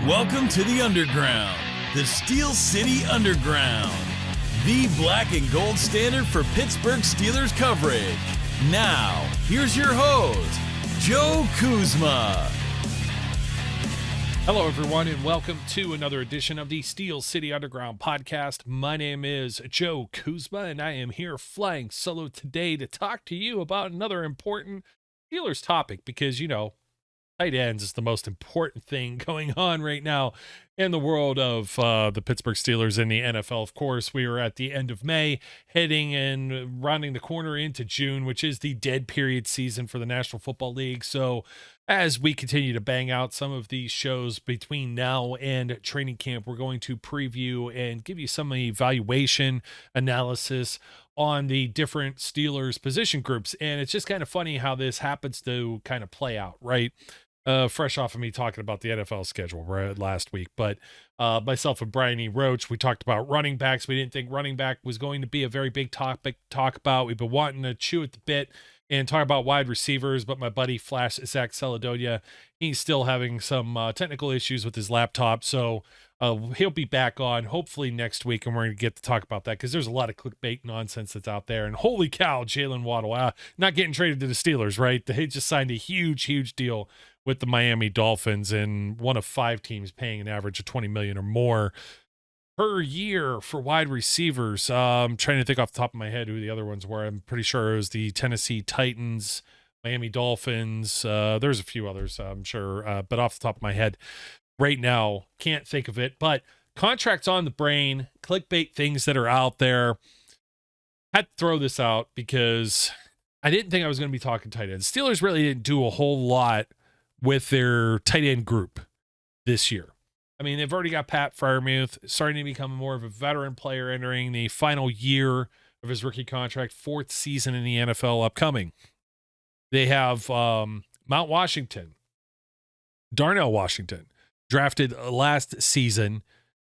Welcome to the Underground, the Steel City Underground, the black and gold standard for Pittsburgh Steelers coverage. Now, here's your host, Joe Kuzma. Hello, everyone, and welcome to another edition of the Steel City Underground podcast. My name is Joe Kuzma, and I am here flying solo today to talk to you about another important Steelers topic because, tight ends is the most important thing going on right now in the world of the Pittsburgh Steelers in the NFL. Of course, we are at the end of May, heading and rounding the corner into June, which is the dead period season for the National Football League. So as we continue to bang out some of these shows between now and training camp, we're going to preview and give you some evaluation analysis on the different Steelers position groups. And it's just kind of funny how this happens to kind of play out, right? Fresh off of me talking about the NFL schedule right last week, but myself and Brian E. Roach, we talked about running backs. We didn't think running back was going to be a very big topic to talk about. We've been wanting to chew at the bit and talk about wide receivers, but my buddy Flash Zach Celadonia, he's still having some technical issues with his laptop, so he'll be back on hopefully next week, and we're going to get to talk about that because there's a lot of clickbait nonsense that's out there. And holy cow, Jalen Waddle, not getting traded to the Steelers, right? They just signed a huge deal with the Miami Dolphins, and one of 5 teams paying an average of $20 million or more per year for wide receivers. I'm trying to think off the top of my head who the other ones were. I'm pretty sure it was the Tennessee Titans, Miami Dolphins. There's a few others, I'm sure, but off the top of my head right now, can't think of it. But contracts on the brain, clickbait things that are out there. Had to throw this out because I didn't think I was going to be talking tight ends. Steelers really didn't do a whole lot with their tight end group this year. I mean, they've already got Pat Freiermuth starting to become more of a veteran player, entering the final year of his rookie contract, 4th season in the NFL upcoming. They have Mount Washington, Darnell Washington, drafted last season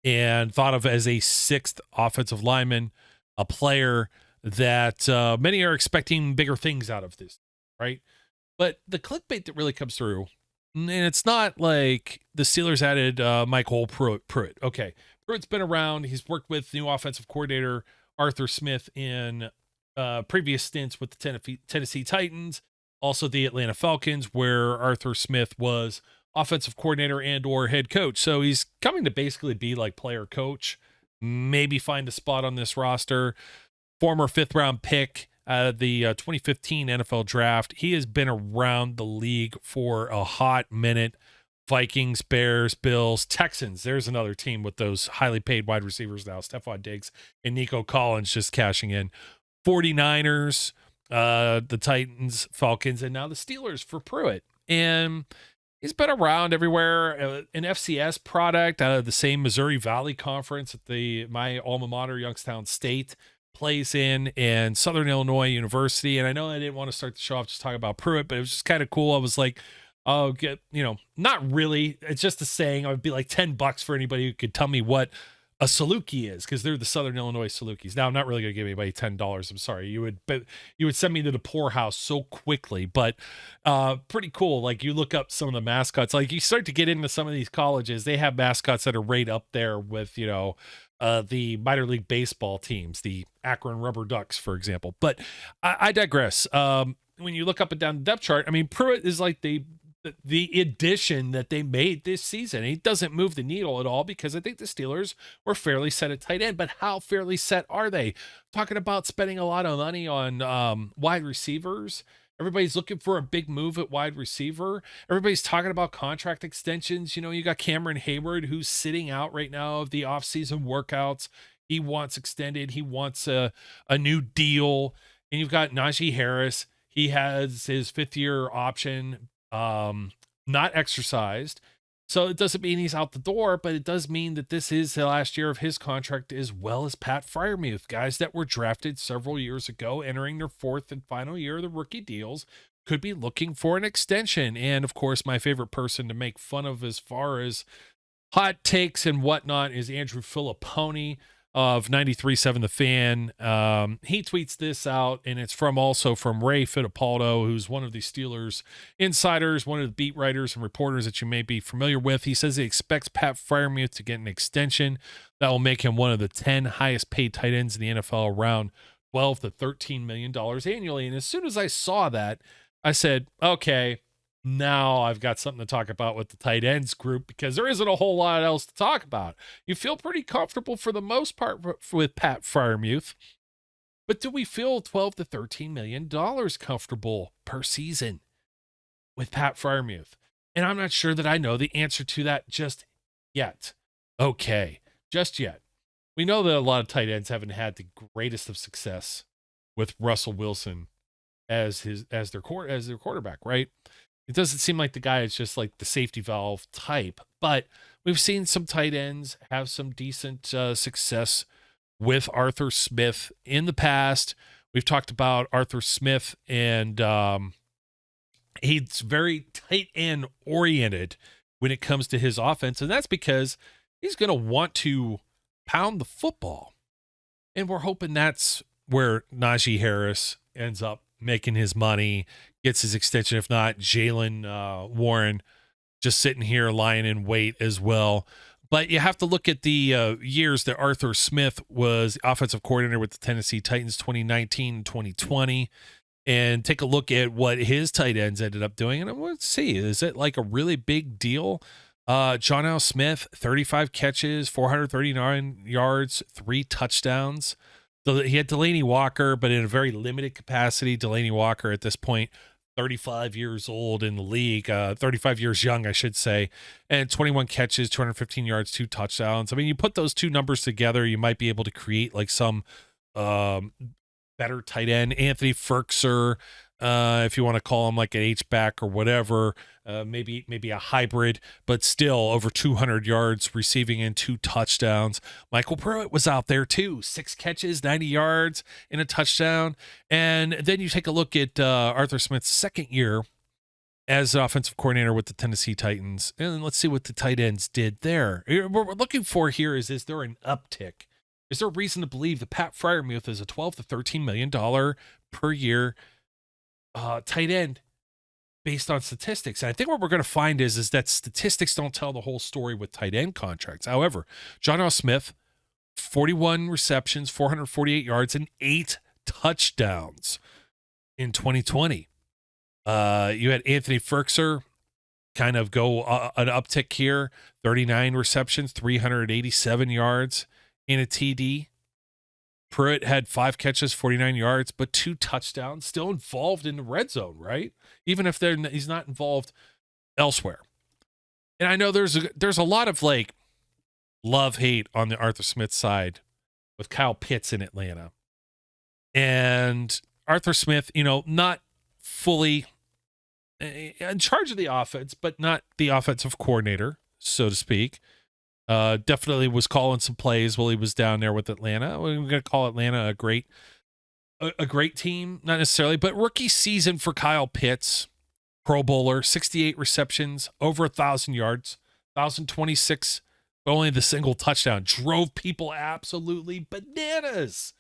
and thought of as a 6th offensive lineman, a player that many are expecting bigger things out of this, right? But the clickbait that really comes through, and it's not like the Steelers added Michael Pruitt. Okay, Pruitt's been around. He's worked with new offensive coordinator Arthur Smith in previous stints with the Tennessee Titans, also the Atlanta Falcons, where Arthur Smith was offensive coordinator and or head coach. So he's coming to basically be like player coach, maybe find a spot on this roster. Former 5th round pick, the 2015 NFL draft. He has been around the league for a hot minute. Vikings, Bears, Bills, Texans. There's another team with those highly paid wide receivers now. Stephon Diggs and Nico Collins just cashing in. 49ers, the Titans, Falcons, and now the Steelers for Pruitt. And he's been around everywhere. An FCS product out of the same Missouri Valley Conference at my alma mater, Youngstown State, plays in, and Southern Illinois University. And I know I didn't want to start the show off just talking about Pruitt, but it was just kind of cool. I was like, oh, not really. It's just a saying. I would be like $10 for anybody who could tell me what a Saluki is, because they're the Southern Illinois Salukis. Now, I'm not really going to give anybody $10. I'm sorry. You would send me to the poorhouse so quickly, but pretty cool. Like, you look up some of the mascots, like you start to get into some of these colleges, they have mascots that are right up there with, the minor league baseball teams, the Akron Rubber Ducks, for example. But I digress. When you look up and down the depth chart, I mean, Pruitt is like the addition that they made this season. He doesn't move the needle at all because I think the Steelers were fairly set at tight end, but how fairly set are they? Talking about spending a lot of money on wide receivers. Everybody's looking for a big move at wide receiver. Everybody's talking about contract extensions. You got Cameron Hayward, who's sitting out right now of the offseason workouts. He wants extended. He wants a new deal. And you've got Najee Harris. He has his 5th-year option not exercised. So it doesn't mean he's out the door, but it does mean that this is the last year of his contract, as well as Pat Freiermuth, guys that were drafted several years ago, entering their 4th and final year of the rookie deals, could be looking for an extension. And of course, my favorite person to make fun of as far as hot takes and whatnot is Andrew Filipponi. of 93.7 The Fan. He tweets this out, and it's also from Ray Fittipaldo, who's one of the Steelers insiders, one of the beat writers and reporters that you may be familiar with. He says he expects Pat Freiermuth to get an extension that will make him one of the 10 highest paid tight ends in the NFL, around $12 to $13 million annually. And as soon as I saw that, I said, okay, now I've got something to talk about with the tight ends group, because there isn't a whole lot else to talk about. You feel pretty comfortable for the most part with Pat Freiermuth, but do we feel $12 to $13 million comfortable per season with Pat Freiermuth? And I'm not sure that I know the answer to that just yet. Okay, just yet. We know that a lot of tight ends haven't had the greatest of success with Russell Wilson as their quarterback, right? It doesn't seem like the guy is just like the safety valve type, but we've seen some tight ends have some decent success with Arthur Smith in the past. We've talked about Arthur Smith, and he's very tight end oriented when it comes to his offense, and that's because he's going to want to pound the football. And we're hoping that's where Najee Harris ends up making his money, gets his extension. If not, Jaylen Warren just sitting here lying in wait as well. But you have to look at the years that Arthur Smith was offensive coordinator with the Tennessee Titans, 2019 and 2020, and take a look at what his tight ends ended up doing. And let's see, is it like a really big deal? John L. Smith, 35 catches, 439 yards, 3 touchdowns. He had Delanie Walker, but in a very limited capacity. Delanie Walker at this point, 35 years old in the league, 35 years young, I should say, and 21 catches, 215 yards, 2 touchdowns. I mean, you put those two numbers together, you might be able to create like some better tight end. Anthony Ferkser, if you want to call him like an H-back or whatever, maybe a hybrid, but still over 200 yards receiving and 2 touchdowns. Michael Pruitt was out there too, 6 catches, 90 yards and a touchdown. And then you take a look at Arthur Smith's second year as offensive coordinator with the Tennessee Titans, and let's see what the tight ends did there. What we're looking for here is there an uptick? Is there a reason to believe that Pat Freiermuth is a $12 to $13 million per year tight end based on statistics? And I think what we're going to find is that statistics don't tell the whole story with tight end contracts. However, John L. Smith, 41 receptions, 448 yards, and 8 touchdowns in 2020. You had Anthony Ferkser kind of go an uptick here, 39 receptions, 387 yards, and a TD. Pruitt had 5 catches, 49 yards, but 2 touchdowns, still involved in the red zone, right? Even if he's not involved elsewhere. And I know there's a lot of like love-hate on the Arthur Smith side with Kyle Pitts in Atlanta. And Arthur Smith, not fully in charge of the offense, but not the offensive coordinator, so to speak. Definitely was calling some plays while he was down there with Atlanta. We're going to call Atlanta a great team, not necessarily, but rookie season for Kyle Pitts, Pro Bowler, 68 receptions, over 1,000 yards, 1,026, but only the single touchdown. Drove people absolutely bananas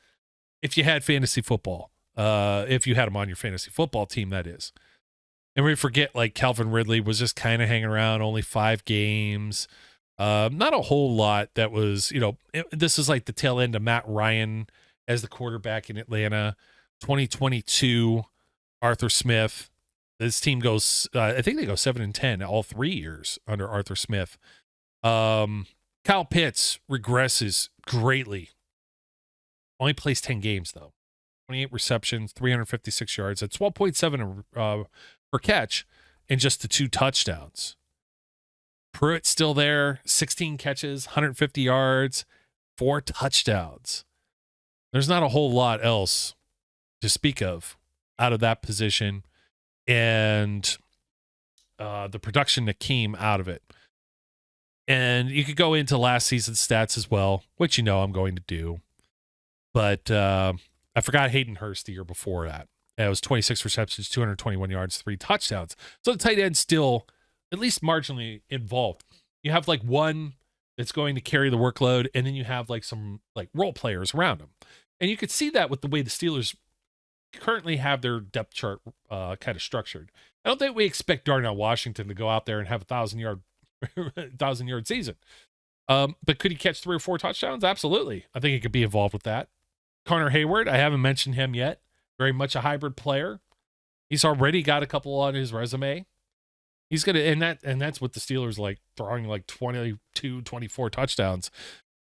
if you had fantasy football. If you had him on your fantasy football team, that is. And we forget, like, Calvin Ridley was just kind of hanging around, only 5 games. Not a whole lot that was, this is like the tail end of Matt Ryan as the quarterback in Atlanta. 2022, Arthur Smith. This team goes, I think they go 7-10 all 3 years under Arthur Smith. Kyle Pitts regresses greatly. Only plays 10 games, though. 28 receptions, 356 yards, at 12.7 per catch, and just the 2 touchdowns. Pruitt still there, 16 catches, 150 yards, 4 touchdowns. There's not a whole lot else to speak of out of that position, and the production that came out of it. And you could go into last season's stats as well, which I'm going to do. But I forgot Hayden Hurst the year before that. It was 26 receptions, 221 yards, 3 touchdowns. So the tight end still at least marginally involved. You have like one that's going to carry the workload, and then you have like some like role players around him. And you could see that with the way the Steelers currently have their depth chart kind of structured. I don't think we expect Darnell Washington to go out there and have 1,000-yard season. But could he catch 3 or 4 touchdowns? Absolutely. I think he could be involved with that. Connor Hayward, I haven't mentioned him yet. Very much a hybrid player. He's already got a couple on his resume. He's going to, and that's what the Steelers like, throwing like 22, 24 touchdowns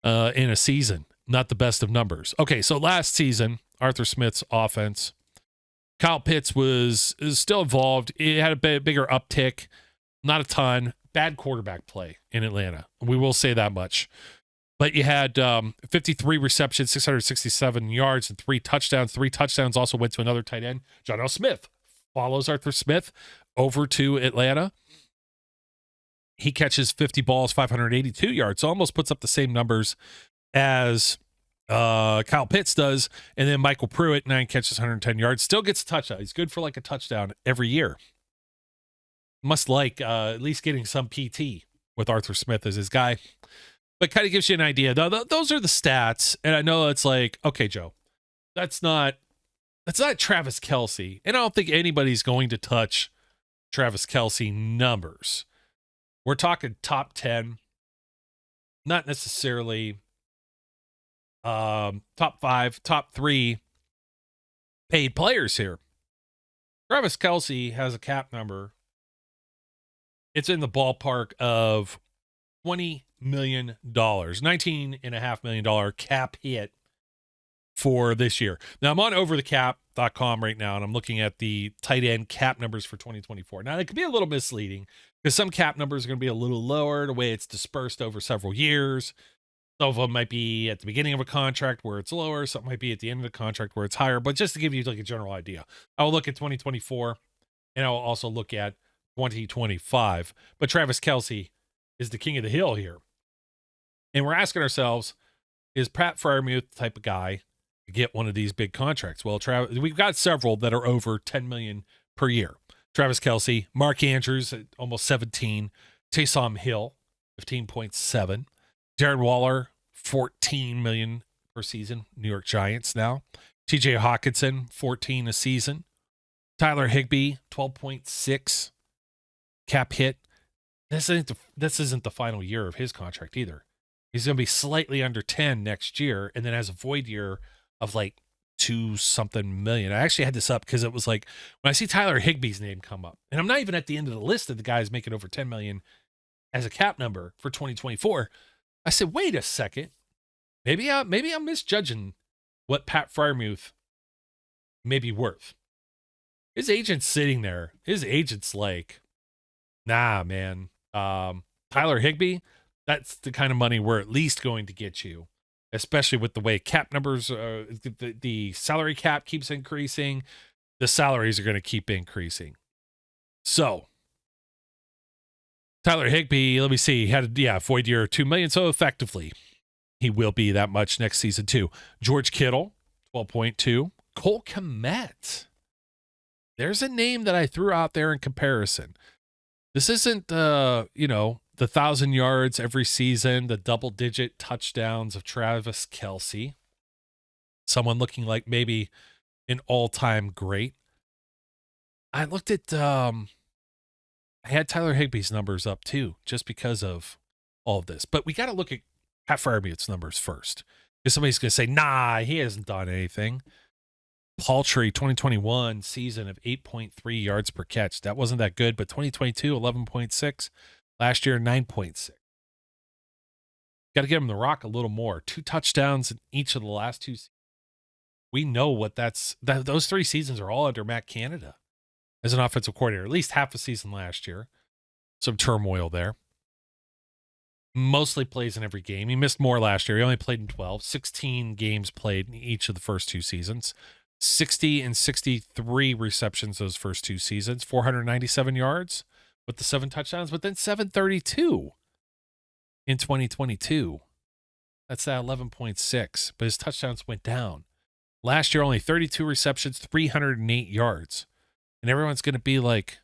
in a season. Not the best of numbers. Okay, so last season, Arthur Smith's offense, Kyle Pitts is still involved. It had a bigger uptick, not a ton. Bad quarterback play in Atlanta. We will say that much. But you had 53 receptions, 667 yards, and 3 touchdowns. 3 touchdowns also went to another tight end. John L. Smith follows Arthur Smith over to Atlanta. He catches 50 balls, 582 yards. So almost puts up the same numbers as Kyle Pitts does. And then Michael Pruitt, 9 catches, 110 yards. Still gets a touchdown. He's good for like a touchdown every year. Must like at least getting some PT with Arthur Smith as his guy. But kind of gives you an idea. Those are the stats. And I know it's like, okay, Joe, that's not Travis Kelce. And I don't think anybody's going to touch Travis Kelce numbers. We're talking top 10, not necessarily top 5, top 3 paid players here. Travis Kelce has a cap number. It's in the ballpark of $20 million, $19.5 million cap hit for this year. Now, I'm on overthecap.com right now, and I'm looking at the tight end cap numbers for 2024. Now, it could be a little misleading because some cap numbers are going to be a little lower the way it's dispersed over several years. Some of them might be at the beginning of a contract where it's lower. Some might be at the end of the contract where it's higher. But just to give you like a general idea, I will look at 2024, and I will also look at 2025. But Travis Kelce is the king of the hill here. And we're asking ourselves, is Pat Freiermuth the type of guy to get one of these big contracts? Well, we've got several that are over $10 million per year. Travis Kelce, Mark Andrews at almost 17, Taysom Hill, 15.7, Darren Waller, $14 million per season, New York Giants now. TJ Hawkinson, 14 a season. Tyler Higbee, 12.6 cap hit. This isn't the final year of his contract either. He's going to be slightly under 10 next year, and then has a void year of like 2-something million. I actually had this up because it was like when I see Tyler Higbee's name come up, and I'm not even at the end of the list of the guys making over 10 million as a cap number for 2024. I said, wait a second, maybe I'm misjudging what Pat Freiermuth may be worth. His agent's sitting there. His agent's like, nah, man. Tyler Higbee, that's the kind of money we're at least going to get you, especially with the way cap numbers, the salary cap keeps increasing. The salaries are going to keep increasing. So Tyler Higbee, let me see, he had a void year of $2 million. So effectively, he will be that much next season too. George Kittle, 12.2. Cole Kmet. There's a name that I threw out there in comparison. This isn't, the 1,000 yards every season, the double-digit touchdowns of Travis Kelce. Someone looking like maybe an all-time great. I looked at, I had Tyler Higbee's numbers up too, just because of all of this. But we got to look at Pat Freiermuth's numbers first. Because somebody's going to say, nah, he hasn't done anything. Paltry 2021 season of 8.3 yards per catch. That wasn't that good, but 2022, 11.6. Last year, 9.6. Got to get him the rock a little more. 2 touchdowns in each of the last 2 seasons. We know what those 3 seasons are all under Matt Canada as an offensive coordinator. At least half a season last year. Some turmoil there. Mostly plays in every game. He missed more last year. He only played in 12. 16 games played in each of the first 2 seasons. 60 and 63 receptions those first 2 seasons. 497 yards with the 7 touchdowns, but then 732 in 2022. That's that 11.6, but his touchdowns went down. Last year, only 32 receptions, 308 yards. And everyone's going to be like,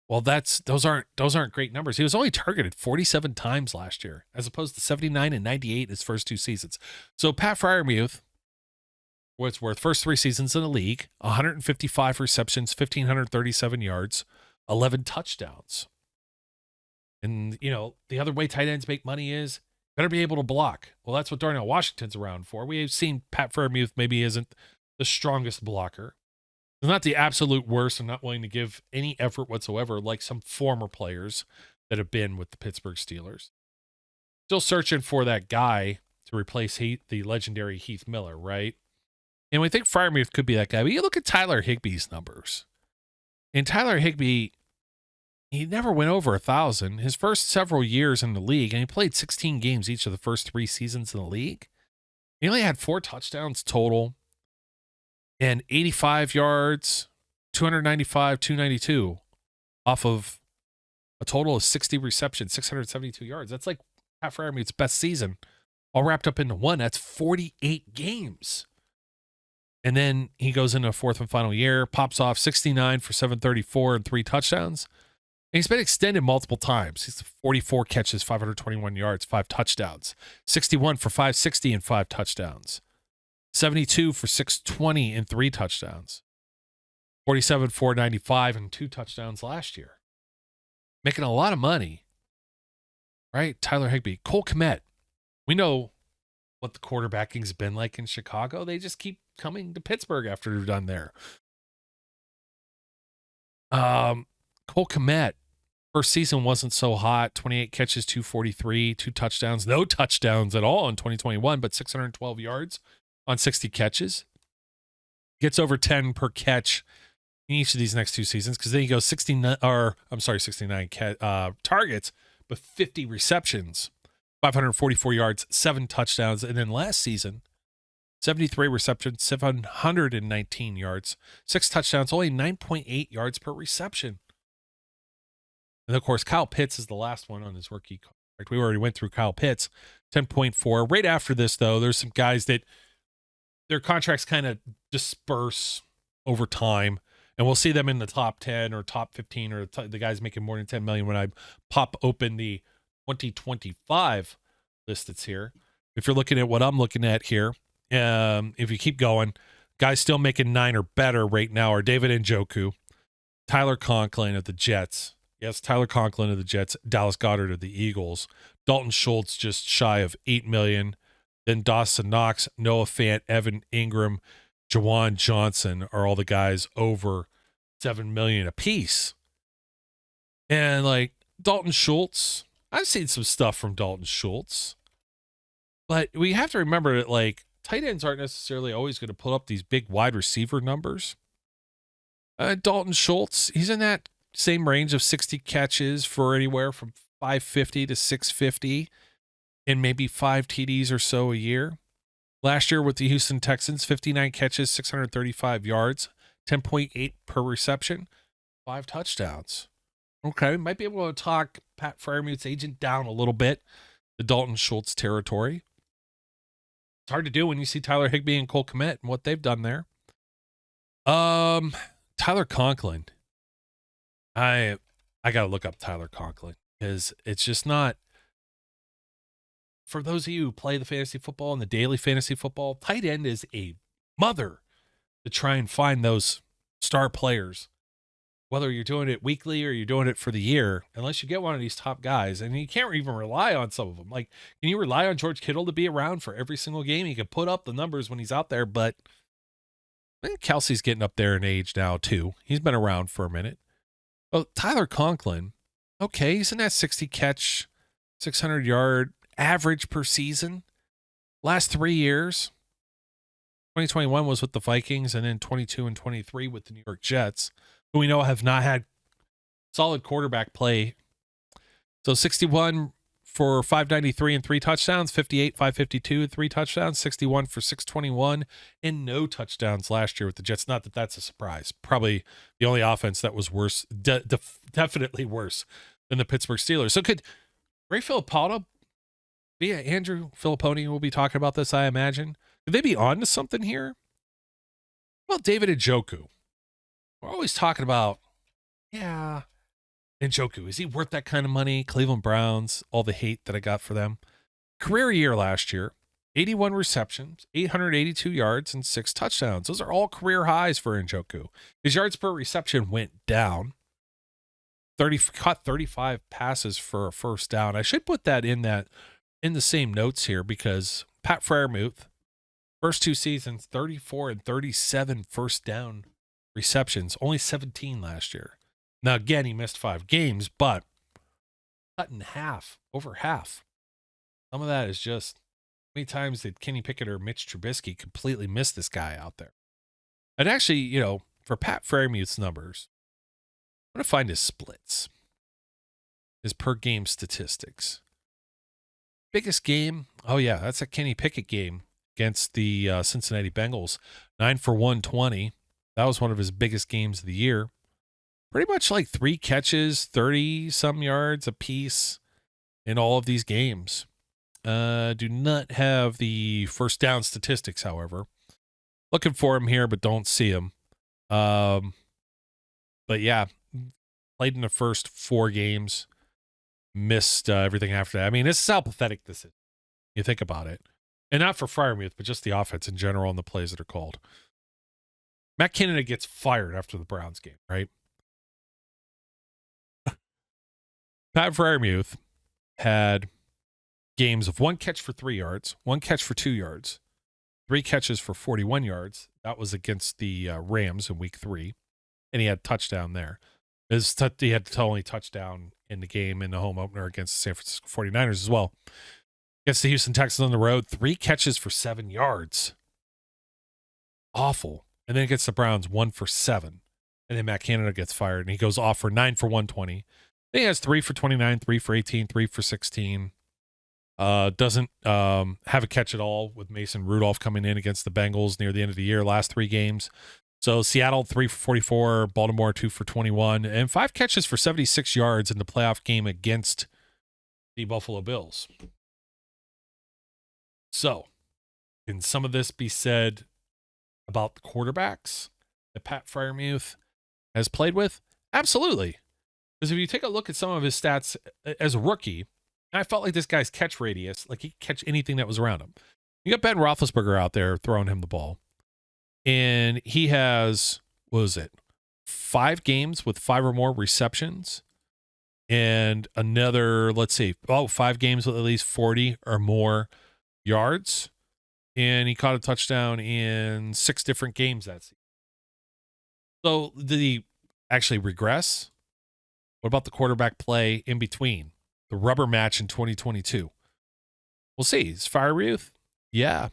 Well, those aren't great numbers. He was only targeted 47 times last year, as opposed to 79 and 98 his first 2 seasons. So Pat Freiermuth, what's worth first 3 seasons in the league, 155 receptions, 1,537 yards, 11 touchdowns. And, the other way tight ends make money is better be able to block. Well, that's what Darnell Washington's around for. We've seen Pat Freiermuth maybe isn't the strongest blocker. He's not the absolute worst and not willing to give any effort whatsoever like some former players that have been with the Pittsburgh Steelers. Still searching for that guy to replace the legendary Heath Miller, right? And we think Freiermuth could be that guy. But you look at Tyler Higbee's numbers. And Tyler Higbee, he never went over 1,000 his first several years in the league, and he played 16 games each of the first 3 seasons in the league. He only had 4 touchdowns total and 85 yards, 295, 292 off of a total of 60 receptions, 672 yards. That's like Pat Freiermuth's best season, all wrapped up into one. That's 48 games. And then he goes into a 4th and final year, pops off 69 for 734 and 3 touchdowns. And he's been extended multiple times. He's 44 catches, 521 yards, 5 touchdowns. 61 for 560 and 5 touchdowns. 72 for 620 and 3 touchdowns. 47, 495 and 2 touchdowns last year. Making a lot of money. Right? Tyler Higbee. Cole Kmet. We know what the quarterbacking's been like in Chicago. They just keep coming to Pittsburgh after they're done there. Cole Kmet, first season wasn't so hot. 28 catches, 243, 2 touchdowns. No touchdowns at all in 2021, but 612 yards on 60 catches. Gets over 10 per catch in each of these next 2 seasons because then he goes 69 targets, but 50 receptions, 544 yards, 7 touchdowns. And then last season, 73 receptions, 719 yards, 6 touchdowns, only 9.8 yards per reception. And of course, Kyle Pitts is the last one on his rookie contract. We already went through Kyle Pitts, 10.4. Right after this, though, there's some guys that their contracts kind of disperse over time, and we'll see them in the top 10 or top 15 or the guys making more than $10 million when I pop open the 2025 list that's here. If you're looking at what I'm looking at here, if you keep going, guys still making 9 or better right now are David Njoku, Tyler Conklin of the Jets. Yes, Tyler Conklin of the Jets, Dallas Goedert of the Eagles, Dalton Schultz just shy of $8 million. Then Dawson Knox, Noah Fant, Evan Ingram, Jawan Johnson are all the guys over $7 million apiece. And like Dalton Schultz, I've seen some stuff from Dalton Schultz, but we have to remember that like tight ends aren't necessarily always going to put up these big wide receiver numbers. Dalton Schultz, he's in that same range of 60 catches for anywhere from 550 to 650 and maybe 5 TDs or so a year. Last year with the Houston Texans, 59 catches, 635 yards, 10.8 per reception, 5 touchdowns. Okay, might be able to talk Pat Freiermuth's agent down a little bit, the Dalton Schultz territory. It's hard to do when you see Tyler Higbee and Cole Kmet and what they've done there. Tyler Conklin. I got to look up Tyler Conklin because it's just not, for those of you who play the fantasy football and the daily fantasy football, tight end is a mother to try and find those star players, whether you're doing it weekly or you're doing it for the year, unless you get one of these top guys. And you can't even rely on some of them. Like, can you rely on George Kittle to be around for every single game? He can put up the numbers when he's out there, but I think Kelsey's getting up there in age now too. He's been around for a minute. Oh, Tyler Conklin, okay, he's in that 60 catch, 600 yard average per season. Last 3 years, 2021 was with the Vikings, and then 22 and 23 with the New York Jets, who we know have not had solid quarterback play. So 61 for 593 and 3 touchdowns, 58, 552 and 3 touchdowns, 61 for 621 and no touchdowns last year with the Jets. Not that that's a surprise. Probably the only offense that was worse, definitely worse than the Pittsburgh Steelers. So could Ray Filippo, Andrew Filipponi will be talking about this, I imagine. Could they be on to something here? Well, David Njoku. We're always talking about, yeah, Njoku, is he worth that kind of money? Cleveland Browns, all the hate that I got for them. Career year last year, 81 receptions, 882 yards, and 6 touchdowns. Those are all career highs for Njoku. His yards per reception went down. Caught 35 passes for a first down. I should put that in the same notes here because Pat Freiermuth, first 2 seasons, 34 and 37 first down receptions, only 17 last year. Now, again, he missed 5 games, but cut in half, over half. Some of that is just how many times did Kenny Pickett or Mitch Trubisky completely miss this guy out there? And actually, for Pat Freiermuth's numbers, I'm going to find his splits, his per game statistics. Biggest game, that's a Kenny Pickett game against the Cincinnati Bengals. 9 for 120. That was one of his biggest games of the year. Pretty much like 3 catches, 30-some yards apiece in all of these games. Do not have the first down statistics, however. Looking for him here, but don't see him. But yeah, played in the first 4 games, missed everything after that. I mean, this is how pathetic this is. You think about it. And not for Freiermuth, but just the offense in general and the plays that are called. Matt Canada gets fired after the Browns game, right? Pat Freiermuth had games of 1 catch for 3 yards, 1 catch for 2 yards, 3 catches for 41 yards. That was against the Rams in week 3. And he had a touchdown there. He had the only touchdown in the game in the home opener against the San Francisco 49ers as well. Against the Houston Texans on the road, 3 catches for 7 yards. Awful. And then against the Browns, 1 for 7. And then Matt Canada gets fired, and he goes off for 9 for 120. Then he has 3 for 29, 3 for 18, 3 for 16. Doesn't have a catch at all with Mason Rudolph coming in against the Bengals near the end of the year, last 3 games. So Seattle, 3 for 44, Baltimore, 2 for 21, and 5 catches for 76 yards in the playoff game against the Buffalo Bills. So, can some of this be said about the quarterbacks that Pat Freiermuth has played with? Absolutely. Because if you take a look at some of his stats as a rookie, I felt like this guy's catch radius, like he could catch anything that was around him. You got Ben Roethlisberger out there throwing him the ball. And he has, 5 games with 5 or more receptions. And another, 5 games with at least 40 or more yards. And he caught a touchdown in 6 different games that season. So did he actually regress? What about the quarterback play in between? The rubber match in 2022. We'll see. Is Freiermuth? Yeah.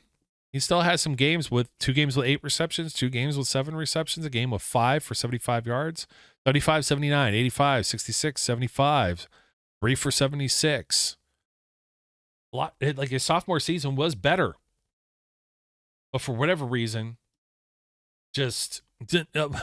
He still has some games with 2 games with 8 receptions, 2 games with 7 receptions, a game with 5 for 75 yards, 35, 79, 85, 66, 75, 3 for 76. A lot, like his sophomore season was better. But for whatever reason,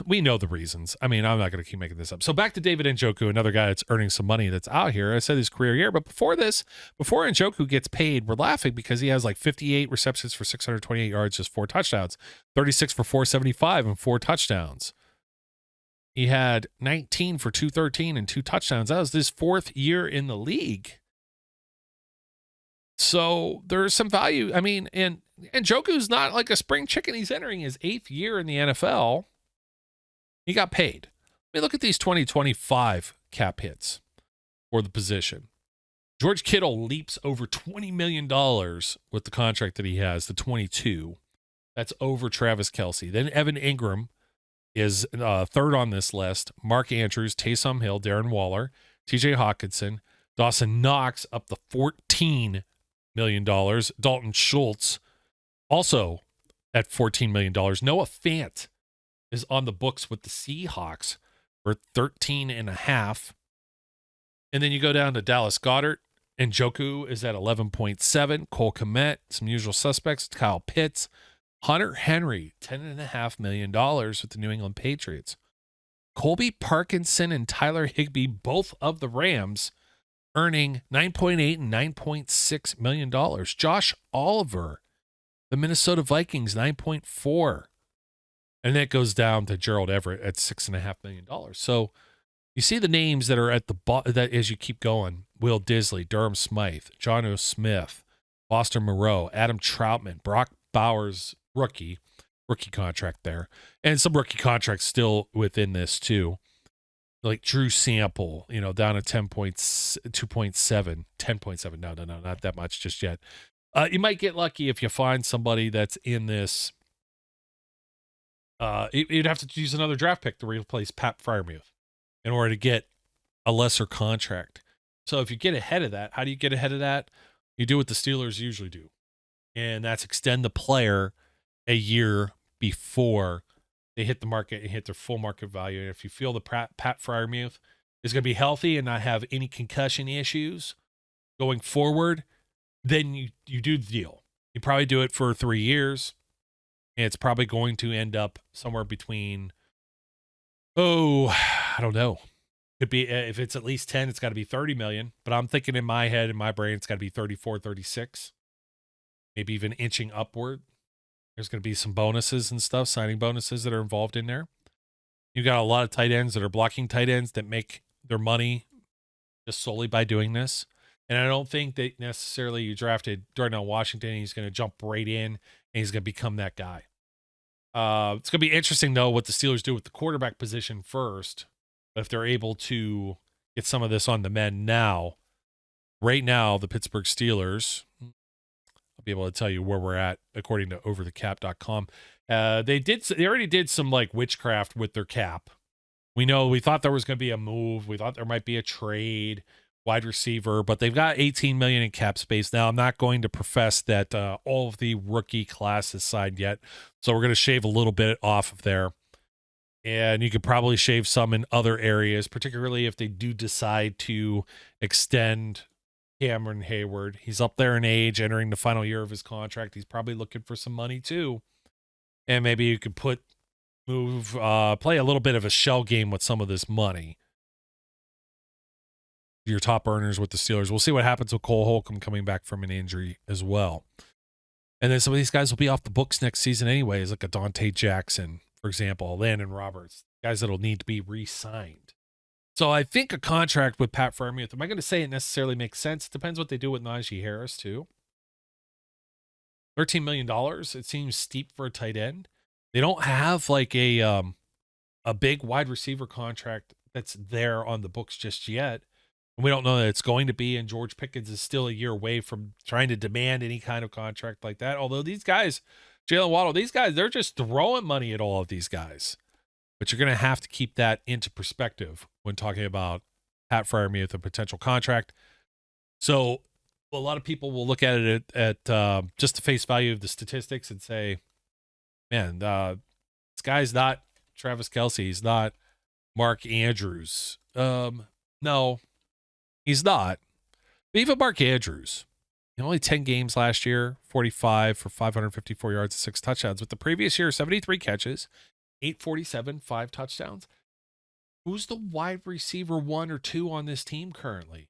we know the reasons. I mean, I'm not going to keep making this up. So back to David Njoku, another guy that's earning some money that's out here. I said his career year, but before Njoku gets paid, we're laughing because he has like 58 receptions for 628 yards, just 4 touchdowns, 36 for 475 and 4 touchdowns. He had 19 for 213 and 2 touchdowns. That was his 4th year in the league. So there's some value. I mean, and Njoku's not like a spring chicken. He's entering his 8th year in the NFL. He got paid. I mean, look at these 2025 cap hits for the position. George Kittle leaps over $20 million with the contract that he has, the 22. That's over Travis Kelce. Then Evan Ingram is 3rd on this list. Mark Andrews, Taysom Hill, Darren Waller, TJ Hawkinson, Dawson Knox up to $14 million. Dalton Schultz also at $14 million. Noah Fant is on the books with the Seahawks for 13.5. And then you go down to Dallas Goedert. Njoku is at 11.7. Cole Kmet, some usual suspects. Kyle Pitts. Hunter Henry, $10.5 million with the New England Patriots. Colby Parkinson and Tyler Higbee, both of the Rams, earning $9.8 and $9.6 million. Josh Oliver, the Minnesota Vikings, $9.4. And that goes down to Gerald Everett at $6.5 million. So You see the names that are at the that as you keep going: Will Disley, Durham Smythe, John O. Smith, Foster Moreau, Adam Troutman, Brock Bowers, rookie contract there, and some rookie contracts still within this too, like Drew Sample, down at 2.7, 10.7. No, not that much just yet. You might get lucky if you find somebody that's in this. You'd have to use another draft pick to replace Pat Freiermuth in order to get a lesser contract. So if you get ahead of that, how do you get ahead of that? You do what the Steelers usually do, and that's extend the player a year before they hit the market and hit their full market value. And if you feel the Pat Freiermuth is going to be healthy and not have any concussion issues going forward, then you do the deal. You probably do it for 3 years, and it's probably going to end up somewhere between, I don't know. Could be, if it's at least 10, it's got to be 30 million. But I'm thinking in my head, in my brain, it's got to be 34, 36, maybe even inching upward. There's going to be some bonuses and stuff, signing bonuses that are involved in there. You got a lot of tight ends that are blocking tight ends that make their money just solely by doing this. And I don't think that necessarily you drafted Darnell Washington and he's going to jump right in and he's going to become that guy. It's going to be interesting, though, what the Steelers do with the quarterback position first. But if they're able to get some of this on the men now, right now, the Pittsburgh Steelers, I'll be able to tell you where we're at according to overthecap.com. They already did some like witchcraft with their cap. We thought there was going to be a move. We thought there might be a trade, wide receiver, but they've got $18 million in cap space. Now, I'm not going to profess that all of the rookie class is signed yet, so we're going to shave a little bit off of there. And you could probably shave some in other areas, particularly if they do decide to extend Cameron Hayward. He's up there in age, entering the final year of his contract. He's probably looking for some money too. And maybe you could play a little bit of a shell game with some of this money. Your top earners with the Steelers. We'll see what happens with Cole Holcomb coming back from an injury as well. And then some of these guys will be off the books next season anyways, like a Dante Jackson, for example, Landon Roberts, guys that'll need to be re-signed. So I think a contract with Pat Freiermuth, am I going to say it necessarily makes sense? It depends what they do with Najee Harris too. $13 million, it seems steep for a tight end. They don't have like a big wide receiver contract that's there on the books just yet. And we don't know that it's going to be, and George Pickens is still a year away from trying to demand any kind of contract like that. Although these guys, Jalen Waddle, these guys, they're just throwing money at all of these guys. But you're going to have to keep that into perspective when talking about Pat Freiermuth, a potential contract. So a lot of people will look at it at just the face value of the statistics and say, man, this guy's not Travis Kelce. He's not Mark Andrews. No, he's not. But even Mark Andrews, only 10 games last year, 45 for 554 yards and 6 touchdowns. With the previous year, 73 catches, 847, 5 touchdowns. Who's the wide receiver 1 or 2 on this team currently?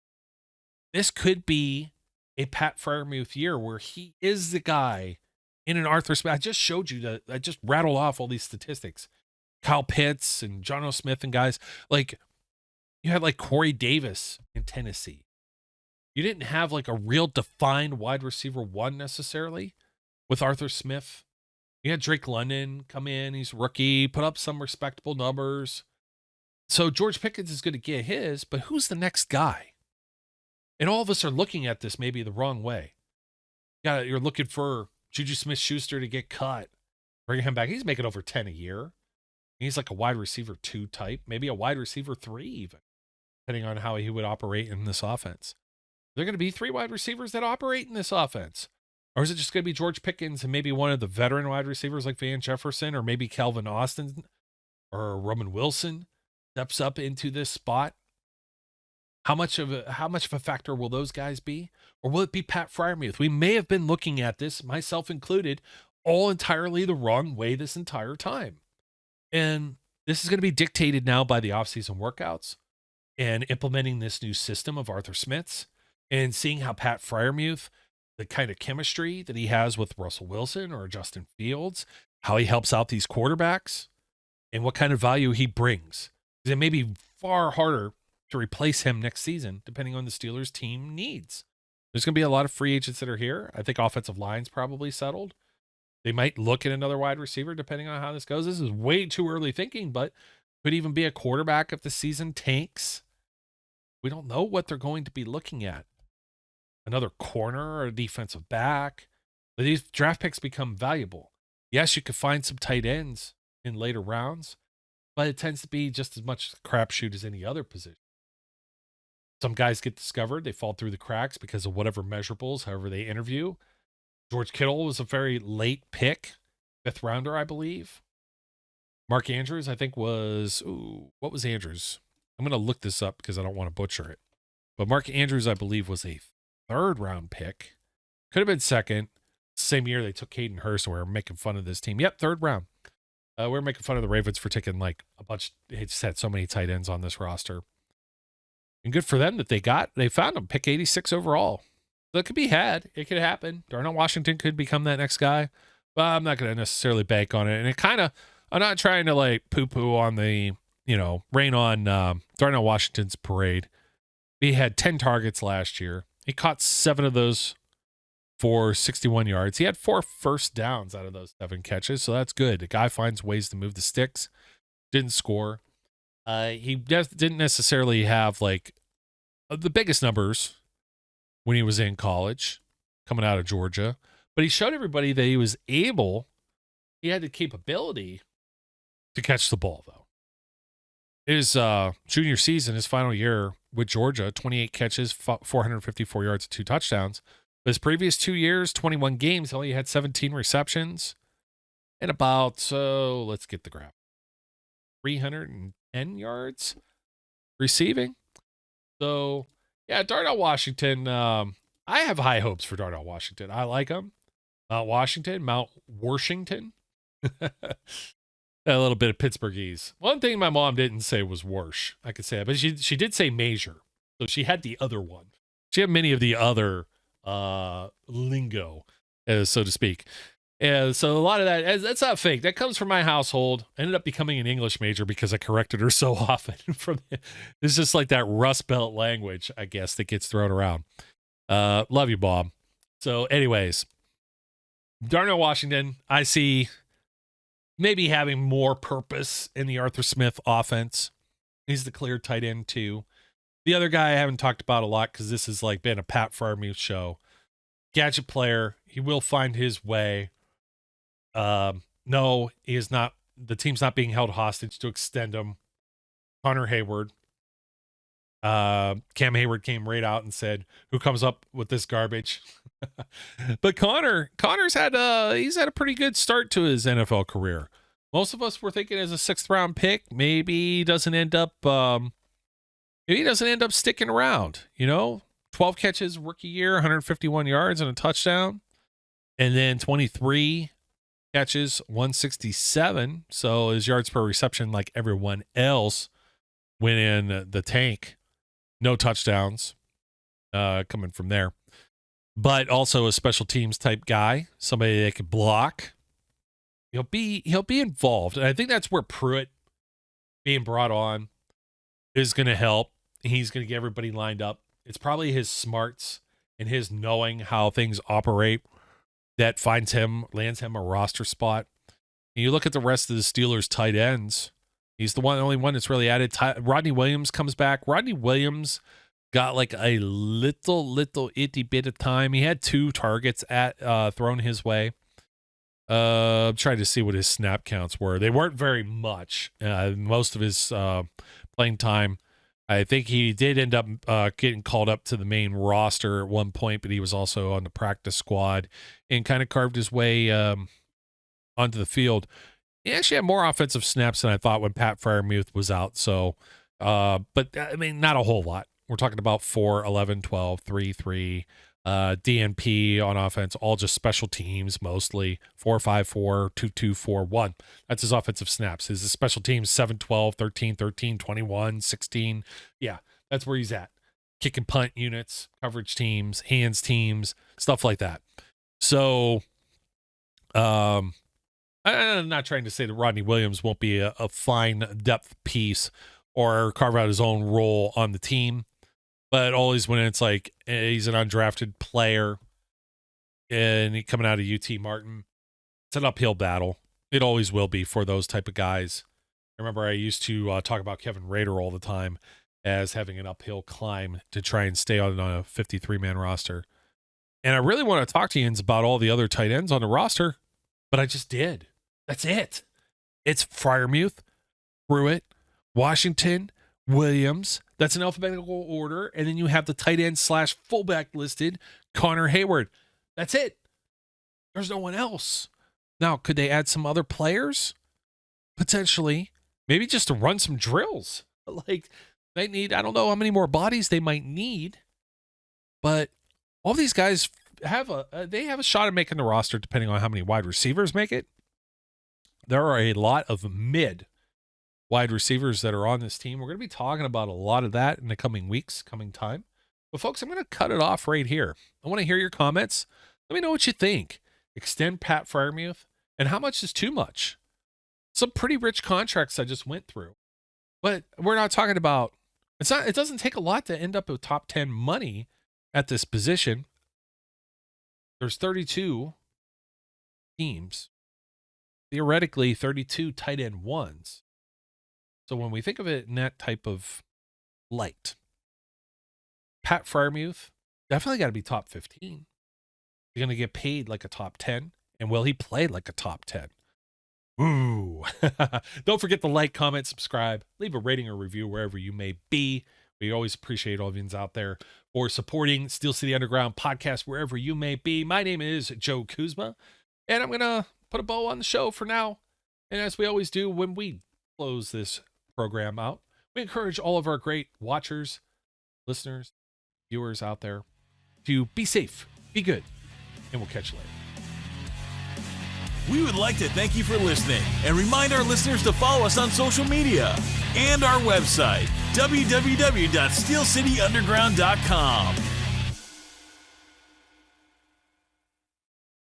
This could be a Pat Freiermuth year where he is the guy in an Arthur Smith. I just showed you that. I just rattled off all these statistics. Kyle Pitts and John O. Smith and guys. Like, you had like Corey Davis in Tennessee. You didn't have like a real defined wide receiver 1 necessarily with Arthur Smith. You had Drake London come in. He's rookie, put up some respectable numbers. So George Pickens is going to get his, but who's the next guy? And all of us are looking at this maybe the wrong way. You're looking for Juju Smith-Schuster to get cut, bring him back. He's making over 10 a year. He's like a wide receiver 2 type, maybe a wide receiver 3 even, depending on how he would operate in this offense. There are going to be 3 wide receivers that operate in this offense. Or is it just going to be George Pickens and maybe one of the veteran wide receivers like Van Jefferson or maybe Calvin Austin or Roman Wilson steps up into this spot? How much of a factor will those guys be? Or will it be Pat Freiermuth? We may have been looking at this, myself included, all entirely the wrong way this entire time. And this is going to be dictated now by the offseason workouts and implementing this new system of Arthur Smith's and seeing how Pat Freiermuth, the kind of chemistry that he has with Russell Wilson or Justin Fields, how he helps out these quarterbacks, and what kind of value he brings. It may be far harder to replace him next season, depending on the Steelers' team needs. There's going to be a lot of free agents that are here. I think offensive line's probably settled. They might look at another wide receiver depending on how this goes. This is way too early thinking, but could even be a quarterback if the season tanks. We don't know what they're going to be looking at. Another corner or a defensive back. But these draft picks become valuable. Yes, you could find some tight ends in later rounds, but it tends to be just as much a crapshoot as any other position. Some guys get discovered. They fall through the cracks because of whatever measurables, however they interview. George Kittle was a very late pick, 5th rounder, I believe. Mark Andrews, I think was, what was Andrews? I'm going to look this up because I don't want to butcher it. But Mark Andrews, I believe, was a 3rd round pick. Could have been 2nd. Same year they took Caden Hurst, and we were making fun of this team. Yep, 3rd round. We were making fun of the Ravens for taking like a bunch. They just had so many tight ends on this roster. And good for them that they found him, pick 86 overall. So it could be had. It could happen. Darnell Washington could become that next guy. But I'm not going to necessarily bank on it. And it kind of, I'm not trying to like poo-poo on the, rain on Darnell Washington's parade. He had 10 targets last year. He caught 7 of those for 61 yards. He had 4 first downs out of those 7 catches, so that's good. The guy finds ways to move the sticks. Didn't score. He didn't necessarily have like the biggest numbers when he was in college, coming out of Georgia, but he showed everybody that he was able. He had the capability to catch the ball, though. His junior season, his final year with Georgia, 28 catches, 454 yards, 2 touchdowns. His previous 2 years, 21 games, he only had 17 receptions and about, let's get the graph, 310 yards receiving. So, yeah, Darnell Washington, I have high hopes for Darnell Washington. I like him. Mount Washington. A little bit of Pittsburghese. One thing my mom didn't say was Warsh. I could say that, but she did say Major. So she had the other one. She had many of the other lingo, so to speak. And so a lot of that, that's not fake. That comes from my household. I ended up becoming an English major because I corrected her so often. It's just like that Rust Belt language, I guess, that gets thrown around. Love you, Bob. So anyways, Darnell Washington, I see maybe having more purpose in the Arthur Smith offense. He's the clear tight end too. The other guy I haven't talked about a lot because this has like been a Pat Freiermuth show. Gadget player. He will find his way. No, he is not. The team's not being held hostage to extend him. Connor Hayward. Cam Hayward came right out and said, "Who comes up with this garbage?" But Connor's had he's had a pretty good start to his NFL career. Most of us were thinking as a 6th round pick, maybe he doesn't end up sticking around. 12 catches rookie year, 151 yards and a touchdown, and then 23 catches, 167. So his yards per reception, like everyone else, went in the tank. No touchdowns coming from there. But also a special teams type guy, somebody that could block. He'll be involved. And I think that's where Pruitt being brought on is going to help. He's going to get everybody lined up. It's probably his smarts and his knowing how things operate that lands him a roster spot. And you look at the rest of the Steelers tight ends. He's the only one that's really added. Rodney Williams comes back. Rodney Williams got like a little itty bit of time. He had 2 targets thrown his way. I'm trying to see what his snap counts were. They weren't very much. Most of his playing time. I think he did end up getting called up to the main roster at one point, but he was also on the practice squad and kind of carved his way onto the field. He actually had more offensive snaps than I thought when Pat Freiermuth was out. So, but I mean, not a whole lot. We're talking about 4, 11, 12, 3, 3, DNP on offense, all just special teams mostly. 4, 5, 4, 2, 2, 4, 1. That's his offensive snaps. His special teams 7, 12, 13, 13, 21, 16. Yeah, that's where he's at. Kick and punt units, coverage teams, hands teams, stuff like that. So, I'm not trying to say that Rodney Williams won't be a fine depth piece or carve out his own role on the team. But always when it's like he's an undrafted player and he coming out of UT Martin, it's an uphill battle. It always will be for those type of guys. I remember I used to talk about Kevin Rader all the time as having an uphill climb to try and stay on a 53-man roster. And I really want to talk to you about all the other tight ends on the roster, but I just did. That's it. It's Freiermuth, Pruitt, Washington, Williams. That's in alphabetical order. And then you have the tight end / fullback listed, Connor Hayward. That's it. There's no one else. Now, could they add some other players? Potentially. Maybe just to run some drills. Like, they need, I don't know how many more bodies they might need. But all these guys have a shot at making the roster depending on how many wide receivers make it. There are a lot of mid wide receivers that are on this team. We're going to be talking about a lot of that in the coming weeks, coming time. But folks, I'm going to cut it off right here. I want to hear your comments. Let me know what you think. Extend Pat Freiermuth, and how much is too much? Some pretty rich contracts I just went through. But we're not talking about, it doesn't take a lot to end up with top 10 money at this position. There's 32 teams. Theoretically, 32 tight end ones. So when we think of it in that type of light, Pat Freiermuth definitely got to be top 15. You're going to get paid like a top 10. And will he play like a top 10? Ooh. Don't forget to like, comment, subscribe, leave a rating or review wherever you may be. We always appreciate all of you out there for supporting Steel City Underground podcast wherever you may be. My name is Joe Kuzma, and I'm going to put a bow on the show for now. And as we always do when we close this program out, we encourage all of our great watchers, listeners, viewers out there to be safe, be good, and we'll catch you later. We would like to thank you for listening and remind our listeners to follow us on social media and our website, www.steelcityunderground.com.